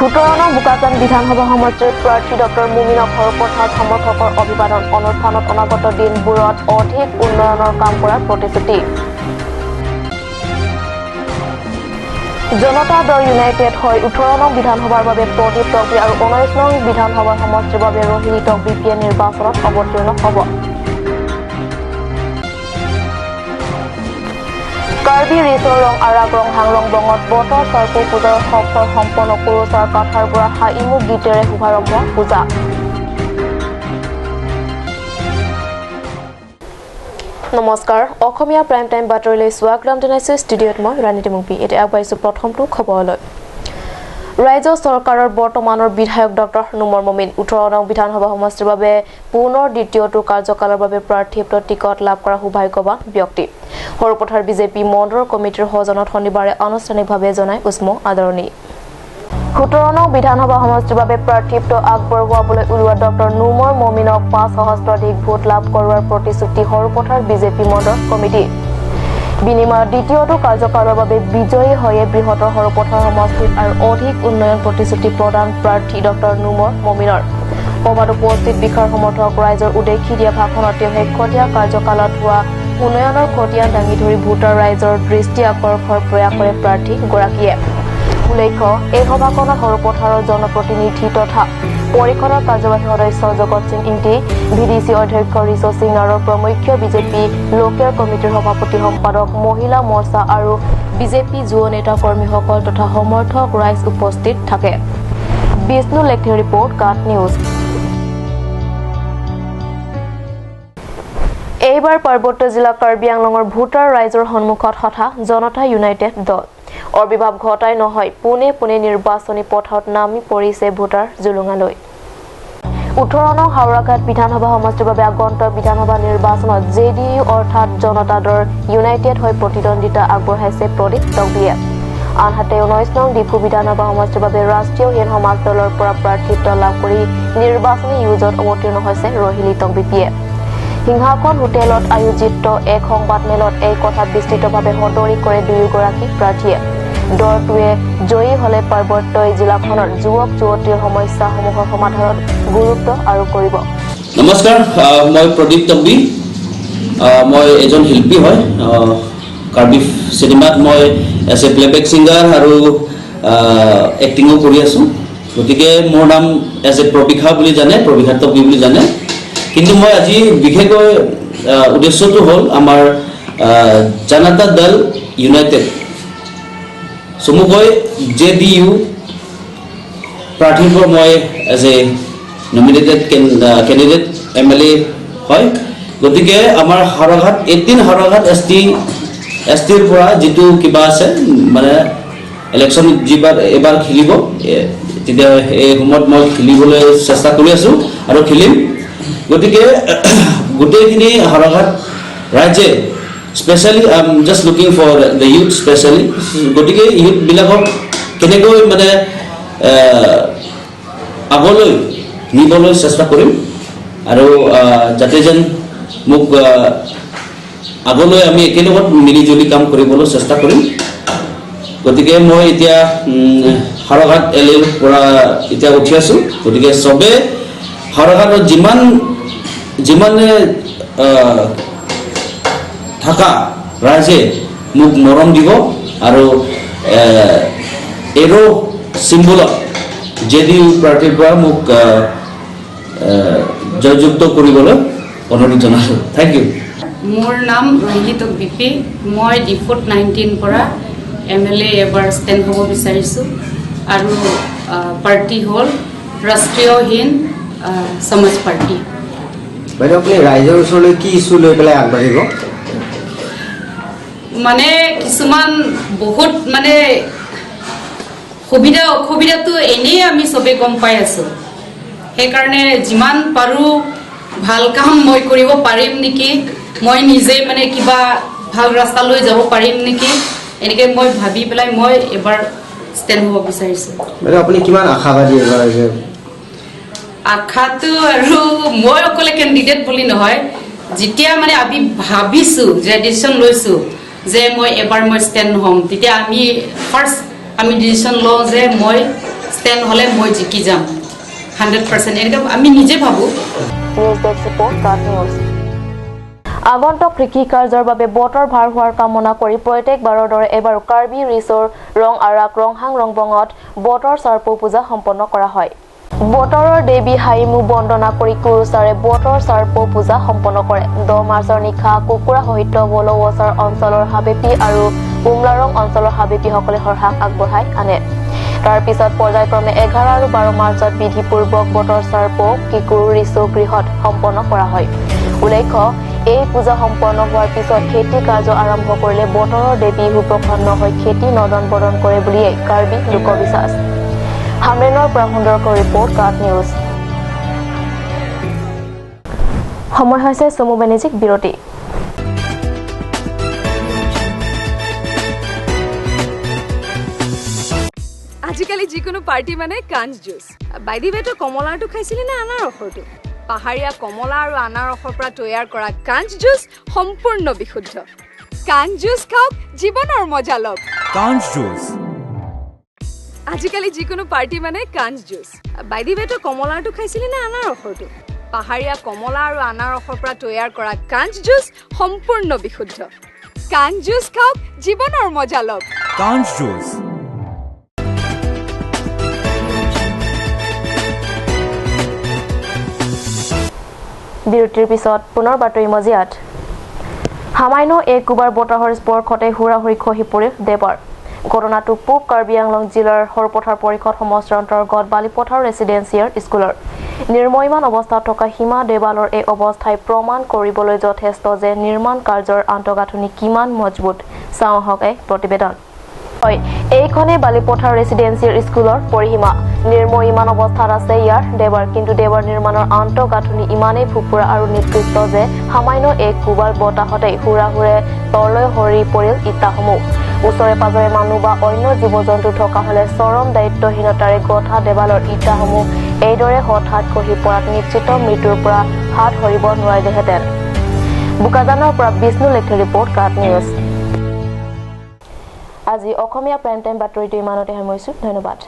17 নং বোকাজান বিধানসভা সমষ্টিৰ প্ৰাৰ্থী ডক্টৰ মুমিনক হৰপথাৰ সমৰ্থকৰ অভিবাদন অনুষ্ঠানত অনাগত দিনবোৰত অধিক উন্নয়নৰ কাম কৰাৰ প্ৰতিশ্ৰুতি। জনতা দল ইউনাইটেড হৈ 18 নং বিধানসভাৰ বাবে প্ৰদীপ তকবি আৰু 19 নং বিধানসভা সমষ্টিৰ বাবে ৰোহিণী তকবিয়ে নিৰ্বাচনত অৱতীৰ্ণ হ'ব। কাৰ্বি ৰিচৰ ৰং আৰাগ ৰং হাংৰং বঙত বতৰ চৰ্পু পূজাৰ সফল সম্পন্ন কুৰুচাৰ কাঠাৰ পৰা হাইমুখ গীতেৰে শুভাৰম্ভ পূজা। নমস্কাৰ, অসমীয়া প্ৰাইম টাইম বাতৰিলৈ স্বাগতম জনাইছো। ষ্টুডিঅ'ত মই ৰাণীতি মুক্তি। এতিয়া আগবাঢ়িছো প্ৰথমটো খবৰলৈ। ৰাজ্য চৰকাৰৰ বৰ্তমানৰ বিধায়ক ডক্টৰ নুমৰ মমিন 18 নং বিধানসভা সমষ্টিৰ বাবে পুনৰ দ্বিতীয়টো কাৰ্যকালৰ বাবে প্ৰাৰ্থীত্ব টিকট লাভ কৰা সৌভাগ্যৱান ব্যক্তি। হৰপথাৰ বিজেপি মণ্ডল কমিটিৰ সজনত শনিবাৰে আনুষ্ঠানিকভাৱে জনাই উষ্ম আদৰণি। 17 নং বিধানসভা সমষ্টিৰ বাবে প্ৰাৰ্থীত্ব আগবঢ়োৱাবলৈ ওলোৱা ডক্টৰ নুমৰ মমিনক 5 সহস্ৰাধিক ভোট লাভ কৰোৱাৰ প্ৰতিশ্ৰুতি হৰপথাৰ বিজেপি মণ্ডল কমিটি। বিনিময়ত দ্বিতীয়টো কাৰ্যকালৰ বাবে বিজয়ী হৈয়ে বৃহত্তৰ হৰপথাৰ সমষ্টিত আৰু অধিক উন্নয়ন প্ৰতিশ্ৰুতি প্ৰদান প্ৰাৰ্থী ডক্টৰ নুমৰ মমিনৰ। সভাত উপস্থিত বিষাৰ সমৰ্থক ৰাইজৰ উদ্দেশ্যি দিয়া ভাষণত তেওঁ শেহতীয়া কাৰ্যকালত হোৱা উন্নয়নৰ খতিয়ান দাঙি ধৰি ভোটাৰ ৰাইজৰ দৃষ্টি আকৰ্ষণৰ প্ৰয়াস কৰে প্ৰাৰ্থীগৰাকীয়ে। উল্লেখ্য, এই সভাখনত হৰপথাৰৰ জনপ্ৰতিনিধি তথা পৰিষদৰ কাৰ্যবাহী সদস্য জগত সিং ইংতি, ভিডিচি অধ্যক্ষ ৰিচু সিং নাৰৰ প্ৰমুখ্য বিজেপি লোকেল কমিটিৰ সভাপতি সম্পাদক, মহিলা মৰ্চা আৰু বিজেপি যুৱ নেতা কৰ্মীসকল তথা সমৰ্থক ৰাইজ উপস্থিত থাকে। বিষ্ণু লেখিৰ ৰিপৰ্ট, কাট নিউজ। এইবাৰ পাৰ্বত্য জিলা কাৰ্বি আংলঙৰ ভোটাৰ ৰাইজৰ সন্মুখত হঠা জনতা ইউনাইটেড দল অবিৰ্ভাৱ ঘটাই নহয় পোনে পোনে নিৰ্বাচনী পথত নামি পৰিছে ভোটাৰ জুলুঙালৈ। 18 নং হাওৰাঘাট বিধানসভা সমষ্টিৰ বাবে আগন্তুক বিধানসভা নিৰ্বাচনত জেডিইউ অৰ্থাৎ জনতা দল ইউনাইটেড হৈ প্ৰতিদ্বন্দ্বিতা আগবঢ়াইছে প্ৰদীপ তকবিয়ে। আনহাতে 19 নং ডিফু বিধানসভা সমষ্টিৰ বাবে ৰাষ্ট্ৰীয় হীন সমাজ দলৰ পৰা প্ৰাৰ্থীত্ব লাভ কৰি নিৰ্বাচনী যুঁজত অৱতীৰ্ণ হৈছে ৰোহিণী তকবিয়ে। সিংহাসন হোটেলত আয়োজিত এক সংবাদমেলত এই কথা বিস্তৃতভাৱে সদৰি কৰে দুয়োগৰাকী প্ৰাৰ্থীয়ে। দলটোৱে জয়ী হলে পাৰ্বত্য জিলাখনৰ যুৱক যুৱতীৰ সমস্যাসমূহৰ সমাধানত গুৰুত্ব আৰোপ কৰিব। নমস্কাৰ, মই প্ৰদীপ তকবি। মই এজন শিল্পী হয়। কাৰ্বি চিনেমাত মই এজ এ প্লেবেক ছিংগাৰ আৰু এক্টিঙো কৰি আছোঁ। গতিকে মোৰ নাম এজ এ প্ৰবিশা বুলি জানে, প্ৰবিশা তকবি বুলি জানে। কিন্তু মই আজি বিশেষকৈ উদ্দেশ্যটো হ'ল আমাৰ জনতা দল ইউনাইটেড চমুকৈ JDU প্ৰাৰ্থীৰ পৰা মই as a nominated candidate MLA হয়। গতিকে আমাৰ হাওৰাঘাট 18 হাওৰাঘাট STৰ পৰা যিটো কিবা আছে মানে ইলেকশ্যন এবাৰ খেলিব, তেতিয়া এই সময়ত মই খেলিবলৈ চেষ্টা কৰি আছোঁ আৰু খেলিম। গতিকে গোটেইখিনি হাওৰাঘাট ৰাইজে specially I am just looking for the youth specially. গতিকে ইউথবিলাকক কেনেকৈ মানে আগলৈ নিবলৈ চেষ্টা কৰিম আৰু যাতে যেন মোক আগলৈ আমি একেলগত মিলিজুলি কাম কৰিবলৈ চেষ্টা কৰিম। গতিকে মই এতিয়া হাওৰাঘাট LAৰ পৰা এতিয়া উঠি আছোঁ। গতিকে চবে হাওৰাঘাটত যিমানে থকা ৰাইজে মোক মৰম দিব আৰু এৰো চিম্বলত JDU প্ৰাৰ্থীৰ পৰা মোক জয়যুক্ত কৰিবলৈ অনুৰোধ জনালোঁ। Thank you. মোৰ নাম ৰোহিণী তকবি। মই ডিফুত 19 পৰা MLA এবাৰ ষ্টেণ্ড হ'ব বিচাৰিছোঁ আৰু পাৰ্টি হ'ল ৰাষ্ট্ৰীয় হীন সমাজ পাৰ্টি। বাইদেউ, আপুনি ৰাইজৰ ওচৰলৈ কি ইছ্যু লৈ পেলাই আগবাঢ়িব? মানে কিছুমান বহুত মানে সুবিধা অসুবিধাটো এনেই আমি চবেই গম পাই আছোঁ। সেইকাৰণে যিমান পাৰোঁ ভাল কাম মই কৰিব পাৰিম নেকি, মই নিজে মানে কিবা ভাল ৰাস্তালৈ যাব পাৰিম নেকি, এনেকৈ মই ভাবি পেলাই মই এবাৰ ষ্টেণ্ড হ'ব বিচাৰিছোঁ। বাইদেউ, আপুনি কিমান আশাবাদী এবাৰ? আশাটো আৰু মই অকলে কেণ্ডিডেট বুলি নহয়, যেতিয়া মানে আমি ভাবিছোঁ যে ডিচিশ্যন লৈছোঁ যে মই এবাৰ মই ষ্টেণ্ড হ'ম, তেতিয়া আমি ফাৰ্ষ্ট আমি ডিচিশ্যন লওঁ যে মই ষ্টেণ্ড হ'লে মই জিকি যাম 100% এনেকৈ আমি নিজে ভাবোঁ নিউজ ডেস্ক ৰিপৰ্ট কাট নিউজ আগন্তুক কৃষি কাৰ্যৰ বাবে বতৰ ভাল হোৱাৰ কামনা কৰি প্ৰত্যেকবাৰৰ দৰে এবাৰ কাৰ্বি ৰিছৰ ৰং আৰাক ৰংহাং ৰংবঙত বতৰ চাৰ্পো পূজা সম্পন্ন কৰা হয় বতৰৰ দেৱী হাইমু বন্দনা কৰি কুৰুচাৰে বতৰ চাৰ্পো পূজা সম্পন্ন কৰে 10 মাৰ্চৰ নিশা কুকুৰা সহিত বলৱছৰ অঞ্চলৰ হাবেপি আৰু উমলাৰং অঞ্চলৰ হাবেপিসকলে হৰহাক আগবঢ়াই আনে তাৰ পিছত পৰ্যায়ক্ৰমে 11 আৰু 12 মাৰ্চত বিধিপূৰ্বক বতৰ চাৰ্পো কিকুৰু ৰিছু গৃহত সম্পন্ন কৰা হয় উল্লেখ্য এই পূজা সম্পন্ন হোৱাৰ পিছত খেতি কাৰ্য আৰম্ভ কৰিলে বতৰৰ দেৱী সুপ্ৰসন্ন হৈ খেতি নদন বদন কৰে বুলিয়ে কাৰ্বি লোকবিশ্বাস হামৰেনৰ পৰা সুন্দৰকৈ ৰিপৰ্ট কাট নিউজ সময় হৈছে চমু বাণিজ্যিক বিৰতি আজিকালি যিকোনো পাৰ্টি মানে কাঞ্জ জুচ বাইদি বেটো কমলাটো খাইছিলি না আনাৰসৰটো পাহাৰীয়া কমলা আৰু আনাৰসৰ পৰা তৈয়াৰ কৰা কাঞ্জ জুচ সম্পূৰ্ণ বিশুদ্ধ কাঞ্জ জুচ খাওক জীৱনৰ মজা লওক কাঞ্জ জুচ আজিকালি যিকোনো পাৰ্টি মানে কাঞ্জ জুচ বাইদি বেটো কমলাটো খাইছিলি না আনাৰসৰটো পাহাৰীয়া কমলা আৰু আনাৰসৰ পৰা তৈয়াৰ কৰা কাঞ্জ জুচ সম্পূৰ্ণ বিশুদ্ধ কাঞ্জ জুচ খাওক জীৱনৰ মজা লওক কাঞ্জ জুচ বিৰতিৰ পিছত পুনৰ বাতৰি মজিয়াত হামাইনো এক কুবাৰ বতাহৰ স্পৰ্শতে হুৰাহুৰি খহি পৰিল দেৱৰ ঘটনাটো পূব কাৰ্বি আংলং জিলাৰ হৰপথাৰ পৰিষদ সমষ্টিৰ অন্তৰ্গত বালিপথাৰ ৰেচিডেন্সিয়েল স্কুলৰ নিৰ্ময়মান অৱস্থাত থকা সীমা দেৱালৰ এই অৱস্থাই প্ৰমাণ কৰিবলৈ যথেষ্ট যে নিৰ্মাণ কাৰ্যৰ আন্তঃগাঁথনি কিমান মজবুত চাওঁ হওক এক প্ৰতিবেদন হয় এইখনে বালিপথাৰ ৰেচিডেন্সিয়েল স্কুলৰ পৰিসীমা নিৰ্ময়মান অৱস্থাত আছে ইয়াৰ দেৱাৰ কিন্তু দেৱাৰ নিৰ্মাণৰ আন্তঃগাঁথনি ইমানেই ফুপুৰা আৰু নিকৃষ্ট যে সামান্য এক কুবাৰ বতাহতে হুৰাহুৰে তললৈ সৰি পৰিল ইটাসমূহ ওচৰে পাজৰে মানুহ বা অন্য জীৱ জন্তু থকা হলে চৰম দায়িত্বহীনতাৰে গঠা দেৱালৰ ইটাসমূহ এইদৰে হঠাৎ খহি পৰাত নিশ্চিত মৃত্যুৰ পৰা হাত সৰিব নোৱাৰিলেহেঁতেন বোকাজানৰ পৰা বিষ্ণু লেখি ৰিপৰ্ট কাট নিউজ আজি অসমীয়া প্ৰাইম টাইম বাতৰিটো ইমানতে সামৰিছোঁ ধন্যবাদ